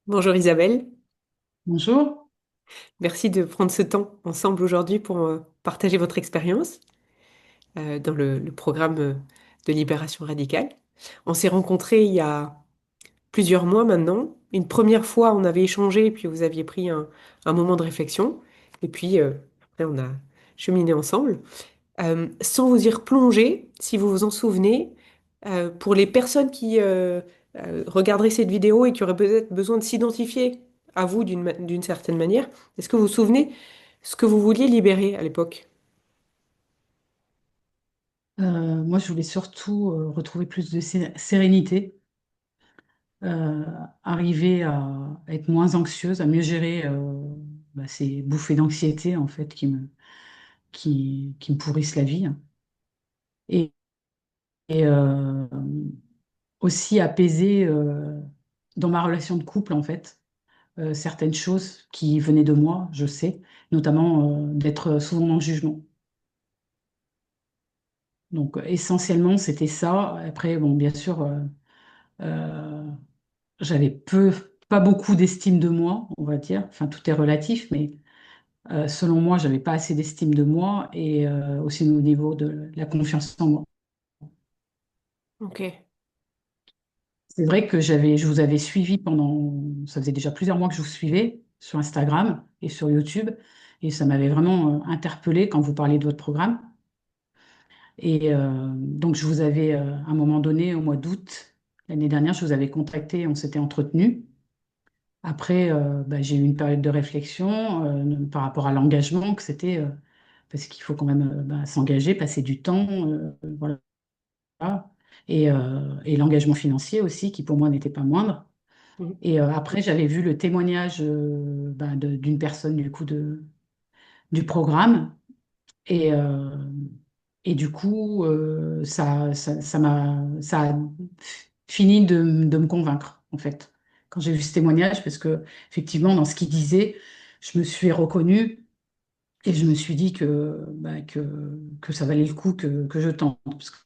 Bonjour Isabelle, Bonjour. merci de prendre ce temps ensemble aujourd'hui pour partager votre expérience dans le programme de libération radicale. On s'est rencontrés il y a plusieurs mois maintenant. Une première fois, on avait échangé, puis vous aviez pris un moment de réflexion, et puis après on a cheminé ensemble. Sans vous y replonger, si vous vous en souvenez, pour les personnes qui regarderaient cette vidéo et qui auraient peut-être besoin de s'identifier à vous d'une certaine manière, est-ce que vous vous souvenez ce que vous vouliez libérer à l'époque? Moi, je voulais surtout retrouver plus de sérénité, euh, arriver à être moins anxieuse, à mieux gérer ces bouffées d'anxiété en fait qui me pourrissent la vie, hein. Et, et aussi apaiser dans ma relation de couple en fait certaines choses qui venaient de moi, je sais, notamment d'être souvent dans le jugement. Donc essentiellement, c'était ça. Après, bon, bien sûr. Euh, J'avais pas beaucoup d'estime de moi, on va dire. Enfin, tout est relatif, mais selon moi, j'avais pas assez d'estime de moi et aussi au niveau de la confiance en moi. Ok. C'est vrai que je vous avais suivi ça faisait déjà plusieurs mois que je vous suivais sur Instagram et sur YouTube, et ça m'avait vraiment interpellée quand vous parliez de votre programme. Et donc, je vous avais, à un moment donné, au mois d'août l'année dernière, je vous avais contacté, on s'était entretenu. Après, j'ai eu une période de réflexion par rapport à l'engagement, que c'était parce qu'il faut quand même s'engager, passer du temps, voilà. Et l'engagement financier aussi, qui pour moi n'était pas moindre. Mhm. Et après, j'avais vu le témoignage d'une personne du programme. Et, euh, et du coup, ça a fini de me convaincre, en fait, quand j'ai vu ce témoignage, parce que, effectivement, dans ce qu'il disait, je me suis reconnue et je me suis dit que ça valait le coup que je tente. Parce que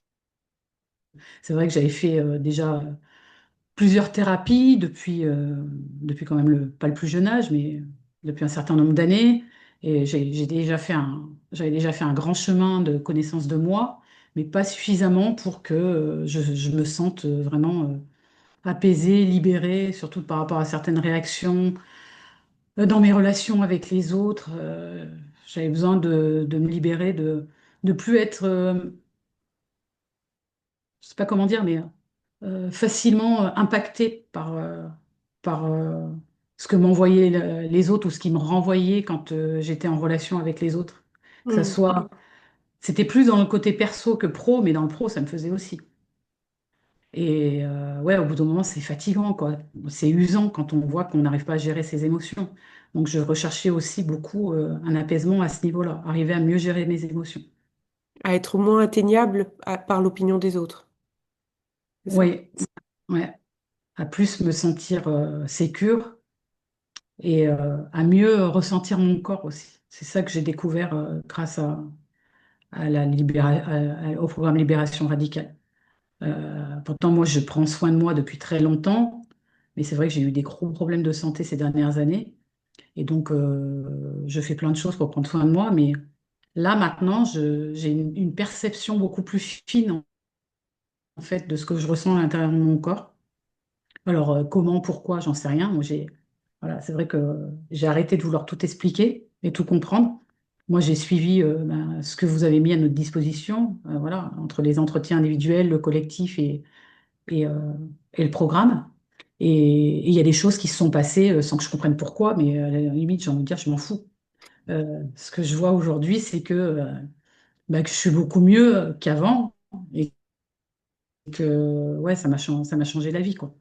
c'est vrai que j'avais fait déjà plusieurs thérapies depuis quand même pas le plus jeune âge, mais depuis un certain nombre d'années. Et j'avais déjà fait un grand chemin de connaissance de moi, mais pas suffisamment pour que je me sente vraiment apaisée, libérée, surtout par rapport à certaines réactions dans mes relations avec les autres. J'avais besoin de me libérer, de plus être, je sais pas comment dire, mais facilement impactée par ce que m'envoyaient les autres ou ce qui me renvoyait quand j'étais en relation avec les autres. Que ça Mhm. soit, c'était plus dans le côté perso que pro, mais dans le pro, ça me faisait aussi. Et ouais, au bout d'un moment, c'est fatigant, quoi. C'est usant quand on voit qu'on n'arrive pas à gérer ses émotions. Donc, je recherchais aussi beaucoup un apaisement à ce niveau-là, arriver à mieux gérer mes émotions. À être moins atteignable par l'opinion des autres, c'est ça? Oui, ouais, à plus me sentir sécure et à mieux ressentir mon corps aussi. C'est ça que j'ai découvert grâce au programme Libération Radicale. Pourtant, moi, je prends soin de moi depuis très longtemps, mais c'est vrai que j'ai eu des gros problèmes de santé ces dernières années. Et donc, je fais plein de choses pour prendre soin de moi, mais là, maintenant, j'ai une perception beaucoup plus fine, en fait, de ce que je ressens à l'intérieur de mon corps. Alors, comment, pourquoi, j'en sais rien. Voilà, c'est vrai que j'ai arrêté de vouloir tout expliquer et tout comprendre. Moi, j'ai suivi ce que vous avez mis à notre disposition, voilà, entre les entretiens individuels, le collectif et, euh, et le programme. Et il y a des choses qui se sont passées sans que je comprenne pourquoi, mais à la limite, j'ai envie de dire, je m'en fous. Ce que je vois aujourd'hui, c'est que je suis beaucoup mieux qu'avant et que ouais, ça m'a changé la vie, quoi.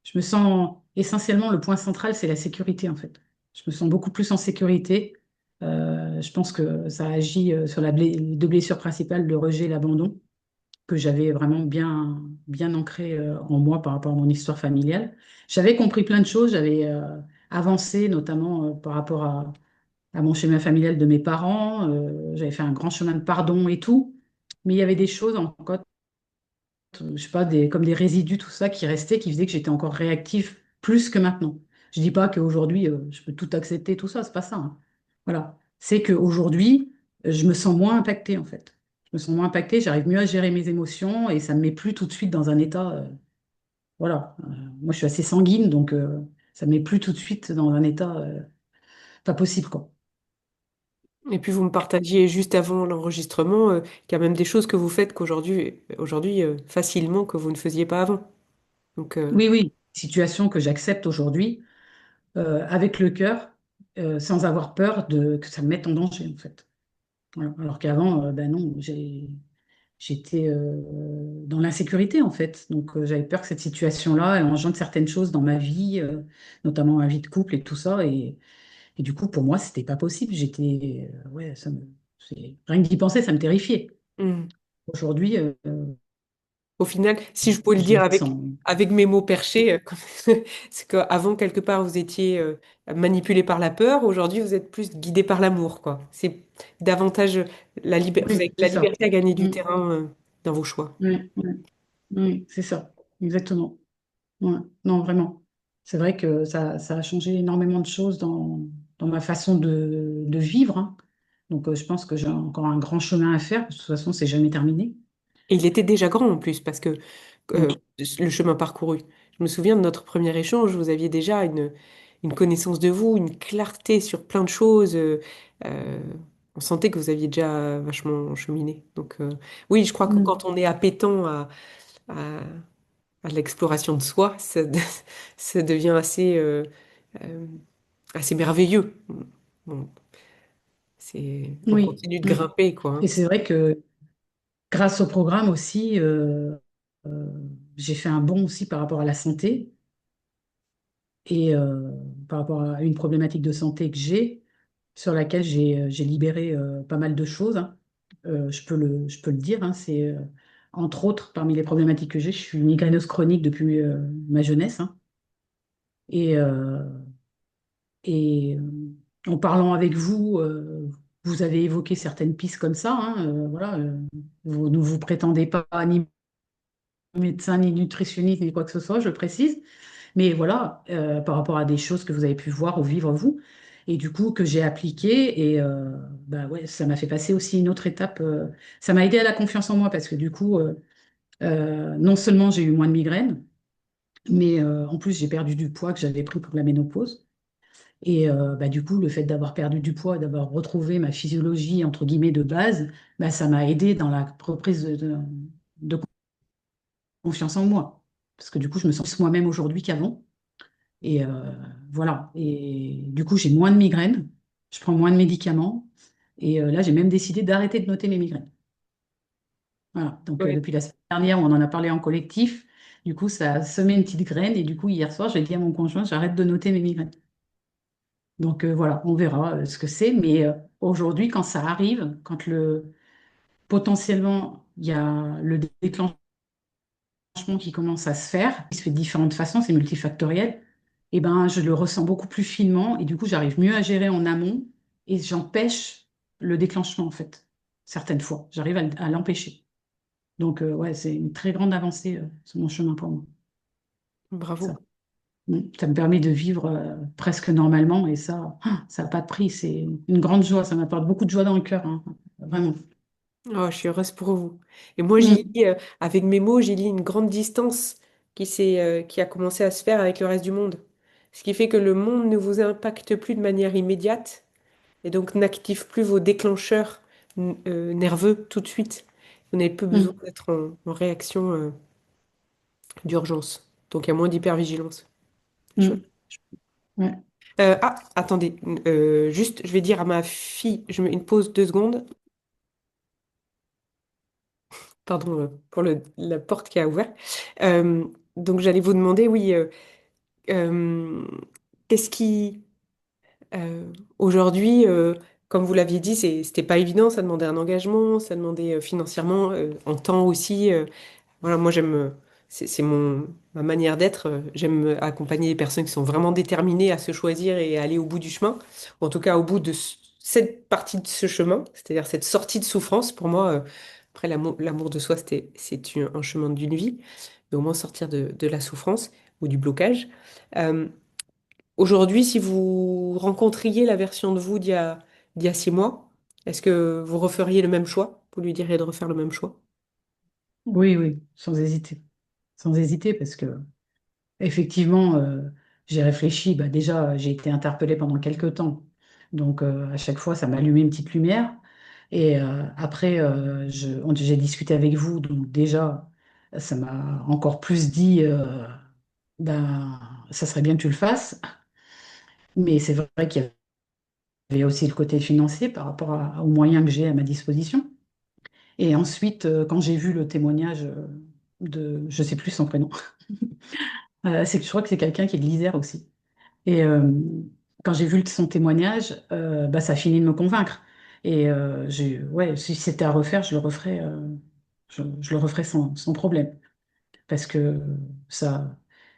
Je me sens essentiellement, le point central, c'est la sécurité en fait. Je me sens beaucoup plus en sécurité. Je pense que ça agit sur les deux blessures principales, le rejet et l'abandon, que j'avais vraiment bien ancré en moi par rapport à mon histoire familiale. J'avais compris plein de choses, j'avais avancé notamment par rapport à mon schéma familial de mes parents. J'avais fait un grand chemin de pardon et tout, mais il y avait des choses encore, je sais pas, comme des résidus, tout ça qui restaient, qui faisaient que j'étais encore réactive plus que maintenant. Je dis pas qu'aujourd'hui, je peux tout accepter, tout ça, c'est pas ça, hein. Voilà. C'est qu'aujourd'hui, je me sens moins impactée, en fait. Je me sens moins impactée, j'arrive mieux à gérer mes émotions et ça me met plus tout de suite dans un état. Voilà. Moi, je suis assez sanguine, donc ça me met plus tout de suite dans un état pas possible, quoi. Et puis vous me partagiez juste avant l'enregistrement qu'il y a même des choses que vous faites aujourd'hui facilement que vous ne faisiez pas avant. Donc, Oui, oui. Situation que j'accepte aujourd'hui avec le cœur, sans avoir peur que ça me mette en danger, en fait. Voilà. Alors qu'avant, ben non, j'étais dans l'insécurité, en fait. Donc, j'avais peur que cette situation-là, elle engendre certaines choses dans ma vie, notamment ma vie de couple et tout ça. Et du coup, pour moi, c'était pas possible. Ouais, rien que d'y penser, ça me terrifiait. hmm. Aujourd'hui, Au final, si je peux le je dire le vis sans. avec mes mots perchés, c'est qu'avant, quelque part, vous étiez manipulé par la peur. Aujourd'hui, vous êtes plus guidé par l'amour, quoi. C'est davantage vous avez Oui, c'est la ça. liberté à gagner du Mm. terrain dans vos choix. Oui, oui, oui, c'est ça. Exactement. Ouais. Non, vraiment. C'est vrai que ça a changé énormément de choses dans ma façon de vivre, hein. Donc, je pense que j'ai encore un grand chemin à faire, parce que de toute façon, c'est jamais terminé. Et il était déjà grand en plus, parce que Mm. le chemin parcouru. Je me souviens de notre premier échange, vous aviez déjà une connaissance de vous, une clarté sur plein de choses. Euh, on sentait que vous aviez déjà vachement cheminé. Donc oui, je crois que Mm. quand on est appétent à, à l'exploration de soi, ça devient euh, assez merveilleux. Bon, on Oui, continue de oui. grimper, quoi, Et hein. c'est vrai que grâce au programme aussi, euh, j'ai fait un bond aussi par rapport à la santé et par rapport à une problématique de santé que j'ai, sur laquelle j'ai libéré pas mal de choses, hein. Je peux le dire, hein, c'est entre autres parmi les problématiques que j'ai, je suis migraineuse chronique depuis ma jeunesse, hein. Et, en parlant avec vous, vous avez évoqué certaines pistes comme ça, hein, voilà, vous ne vous prétendez pas ni médecin, ni nutritionniste, ni quoi que ce soit, je le précise. Mais voilà, par rapport à des choses que vous avez pu voir ou vivre vous, et du coup que j'ai appliqué, et bah ouais, ça m'a fait passer aussi une autre étape. Ça m'a aidé à la confiance en moi parce que du coup, non seulement j'ai eu moins de migraines, mais en plus j'ai perdu du poids que j'avais pris pour la ménopause. Et bah, du coup, le fait d'avoir perdu du poids, d'avoir retrouvé ma physiologie entre guillemets de base, bah, ça m'a aidé dans la reprise de confiance en moi. Parce que du coup, je me sens moi-même aujourd'hui qu'avant. Et voilà. Et du coup, j'ai moins de migraines, je prends moins de médicaments. Et là, j'ai même décidé d'arrêter de noter mes migraines. Voilà. Donc, Ouais. depuis la semaine dernière, où on en a parlé en collectif. Du coup, ça a semé une petite graine. Et du coup, hier soir, j'ai dit à mon conjoint, j'arrête de noter mes migraines. Donc, voilà, on verra ce que c'est. Mais aujourd'hui, quand ça arrive, potentiellement, il y a le déclenchement qui commence à se faire, qui se fait de différentes façons, c'est multifactoriel, et ben, je le ressens beaucoup plus finement et du coup, j'arrive mieux à gérer en amont et j'empêche le déclenchement, en fait, certaines fois. J'arrive à l'empêcher. Donc, ouais, c'est une très grande avancée sur mon chemin pour moi. Ça. Bravo. Ça me permet de vivre presque normalement et ça n'a pas de prix. C'est une grande joie. Ça m'apporte beaucoup de joie dans le cœur, hein. Vraiment. Oh, je suis heureuse pour vous. Et moi, Mm. avec mes mots, j'ai lié une grande distance qui a commencé à se faire avec le reste du monde. Ce qui fait que le monde ne vous impacte plus de manière immédiate et donc n'active plus vos déclencheurs nerveux tout de suite. Vous n'avez plus besoin Mm. d'être en réaction d'urgence. Donc il y a moins d'hypervigilance. Chouette. Mm. Ouais. Attendez. Juste, je vais dire à ma fille, je mets une pause 2 secondes. Pardon pour la porte qui a ouvert. Donc j'allais vous demander, oui, euh, qu'est-ce qui, aujourd'hui, comme vous l'aviez dit, c'était pas évident, ça demandait un engagement, ça demandait financièrement, en temps aussi. Voilà, moi j'aime, c'est ma manière d'être. J'aime accompagner les personnes qui sont vraiment déterminées à se choisir et à aller au bout du chemin, ou en tout cas au bout de cette partie de ce chemin, c'est-à-dire cette sortie de souffrance. Pour moi, après l'amour de soi, un chemin d'une vie, mais au moins sortir de la souffrance ou du blocage. Euh, Aujourd'hui, si vous rencontriez la version de vous d'il y a 6 mois, est-ce que vous referiez le même choix? Vous lui diriez de refaire le même choix? Oui, oui, sans hésiter. Sans hésiter, parce que effectivement, j'ai réfléchi. Bah, déjà, j'ai été interpellée pendant quelques temps. Donc, à chaque fois, ça m'a allumé une petite lumière. Et après, j'ai discuté avec vous. Donc, déjà, ça m'a encore plus dit, ben, ça serait bien que tu le fasses. Mais c'est vrai qu'il y avait aussi le côté financier par rapport aux moyens que j'ai à ma disposition. Et ensuite, quand j'ai vu le témoignage je sais plus son prénom, c'est que je crois que c'est quelqu'un qui est de l'Isère aussi. Et quand j'ai vu son témoignage, bah, ça a fini de me convaincre. Et ouais, si c'était à refaire, je le referais, je le referais sans problème. Parce que ça,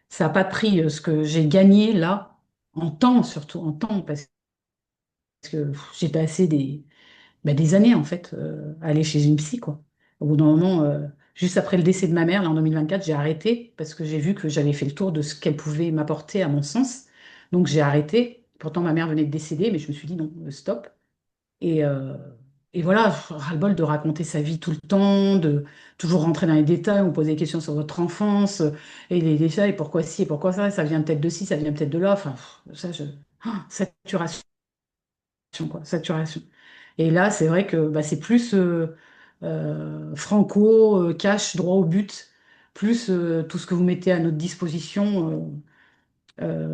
ça n'a pas de prix. Ce que j'ai gagné là, en temps, surtout en temps, parce que j'ai passé des années en fait à aller chez une psy, quoi. Au bout d'un moment, juste après le décès de ma mère, là, en 2024, j'ai arrêté parce que j'ai vu que j'avais fait le tour de ce qu'elle pouvait m'apporter à mon sens. Donc j'ai arrêté. Pourtant, ma mère venait de décéder, mais je me suis dit non, stop. Et, euh, et voilà, ras-le-bol de raconter sa vie tout le temps, de toujours rentrer dans les détails, on pose des questions sur votre enfance, et les détails, pourquoi ci et pourquoi ça vient peut-être de ci, ça vient peut-être de là. Enfin, ça, saturation, quoi, saturation. Et là, c'est vrai que bah, c'est plus franco, cash, droit au but, plus tout ce que vous mettez à notre disposition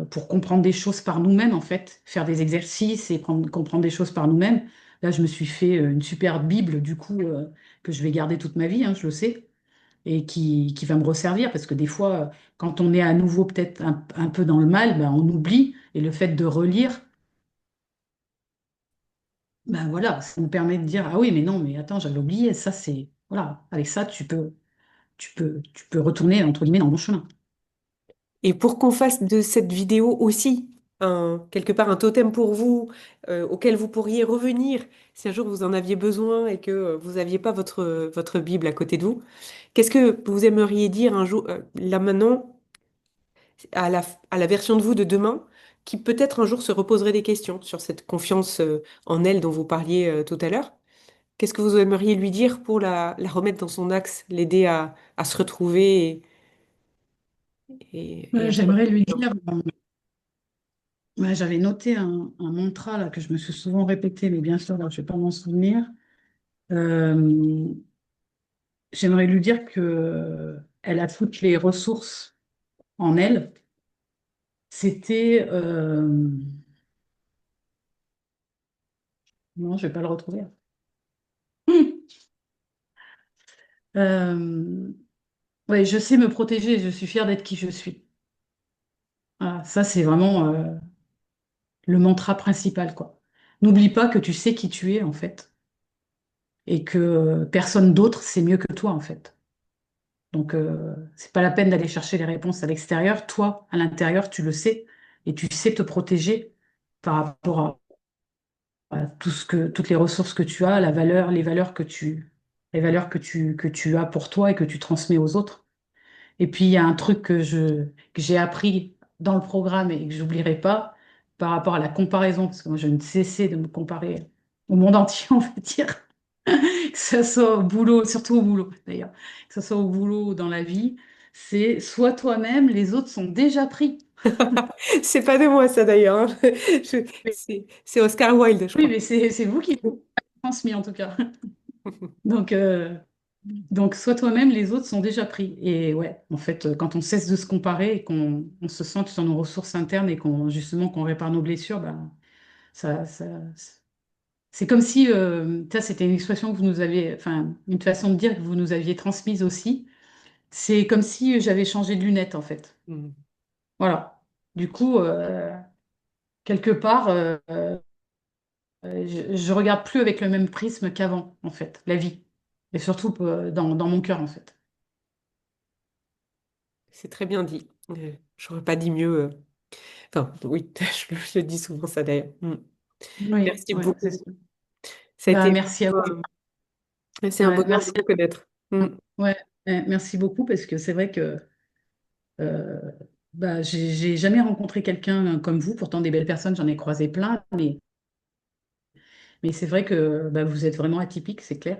pour comprendre des choses par nous-mêmes, en fait, faire des exercices et comprendre des choses par nous-mêmes. Là, je me suis fait une superbe Bible, du coup, que je vais garder toute ma vie, hein, je le sais, et qui va me resservir, parce que des fois, quand on est à nouveau peut-être un peu dans le mal, ben, on oublie, et le fait de relire, ben voilà, ça nous permet de dire, ah oui, mais non, mais attends, j'avais oublié, ça c'est, voilà, avec ça, tu peux retourner, entre guillemets, dans mon chemin. Et pour qu'on fasse de cette vidéo aussi quelque part un totem pour vous, auquel vous pourriez revenir si un jour vous en aviez besoin et que vous n'aviez pas votre Bible à côté de vous, qu'est-ce que vous aimeriez dire un jour, là maintenant, à la version de vous de demain, qui peut-être un jour se reposerait des questions sur cette confiance en elle dont vous parliez tout à l'heure? Qu'est-ce que vous aimeriez lui dire pour la remettre dans son axe, l'aider à se retrouver et à J'aimerais lui se... dire, ouais, j'avais noté un mantra là, que je me suis souvent répété, mais bien sûr, là, je ne vais pas m'en souvenir. Euh, J'aimerais lui dire que elle a toutes les ressources en elle. C'était... non, je ne vais pas le retrouver. Euh, ouais, je sais me protéger, je suis fière d'être qui je suis. Voilà, ça, c'est vraiment le mantra principal, quoi. N'oublie pas que tu sais qui tu es, en fait, et que personne d'autre sait mieux que toi, en fait. Donc, c'est pas la peine d'aller chercher les réponses à l'extérieur. Toi, à l'intérieur, tu le sais, et tu sais te protéger par rapport à toutes les ressources que tu as, la valeur, les valeurs que tu as pour toi et que tu transmets aux autres. Et puis, il y a un truc que j'ai appris dans le programme et que j'oublierai pas par rapport à la comparaison, parce que moi, je ne cessais de me comparer au monde entier, on va dire, que ce soit au boulot, surtout au boulot d'ailleurs, que ce soit au boulot ou dans la vie, c'est soit toi-même, les autres sont déjà pris. C'est pas de moi ça d'ailleurs, hein. Mais- C'est Oscar Wilde, je oui, crois. mais c'est vous qui l'avez transmis en tout cas. Donc, sois toi-même, les autres sont déjà pris. Et ouais, en fait, quand on cesse de se comparer et qu'on se centre sur nos ressources internes et qu'on répare nos blessures, bah, ça, ça, c'est comme si, ça c'était une expression que vous nous aviez, enfin, une façon de dire que vous nous aviez transmise aussi. C'est comme si j'avais changé de lunettes, en fait. Mm. Voilà. Du coup, quelque part, je regarde plus avec le même prisme qu'avant, en fait, la vie. Et surtout dans mon cœur, en fait. C'est très bien dit. J'aurais pas dit mieux. Enfin, oui, je le dis souvent ça d'ailleurs. Mm. Oui, Merci ouais, c'est beaucoup. ça. Ça a Bah, été merci à vous. c'est un Ouais, bonheur de merci. vous connaître. Mm. Ouais, merci beaucoup parce que c'est vrai que Bah, j'ai jamais rencontré quelqu'un comme vous, pourtant des belles personnes, j'en ai croisé plein, mais c'est vrai que bah, vous êtes vraiment atypique, c'est clair.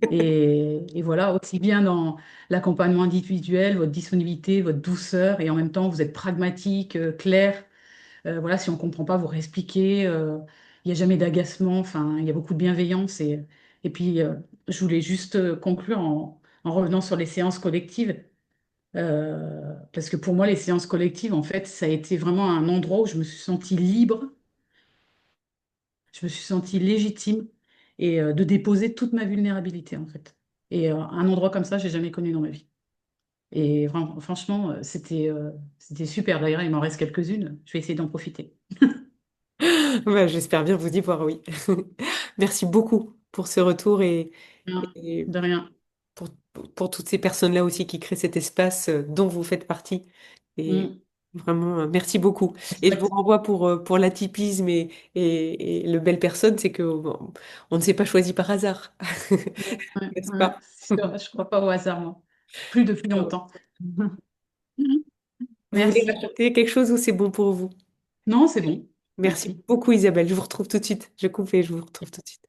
Et voilà, aussi bien dans l'accompagnement individuel, votre disponibilité, votre douceur, et en même temps, vous êtes pragmatique, clair. Voilà, si on ne comprend pas, vous réexpliquez. Il n'y a jamais d'agacement, enfin, il y a beaucoup de bienveillance. Et puis, je voulais juste conclure en revenant sur les séances collectives. Parce que pour moi, les séances collectives, en fait, ça a été vraiment un endroit où je me suis sentie libre, je me suis sentie légitime et de déposer toute ma vulnérabilité, en fait. Et un endroit comme ça, j'ai jamais connu dans ma vie. Et franchement, c'était super. D'ailleurs, il m'en reste quelques-unes. Je vais essayer d'en profiter. Bah, j'espère bien vous y voir, oui. Merci beaucoup pour ce retour Rien, et de rien. pour, pour toutes ces personnes-là aussi qui créent cet espace dont vous faites partie. Et Mm. vraiment, merci beaucoup. Je Et je vous souhaite. renvoie pour l'atypisme et le belle personne, c'est que bon, on ne s'est pas choisi par hasard, Ouais, ouais, n'est-ce ouais, pas? c'est sûr, je crois pas au hasard, moi. Plus depuis longtemps. Vous voulez Merci. rajouter quelque chose ou c'est bon pour vous? Non, c'est bon. Merci Merci. beaucoup Isabelle. Je vous retrouve tout de suite. Je coupe et je vous retrouve tout de suite.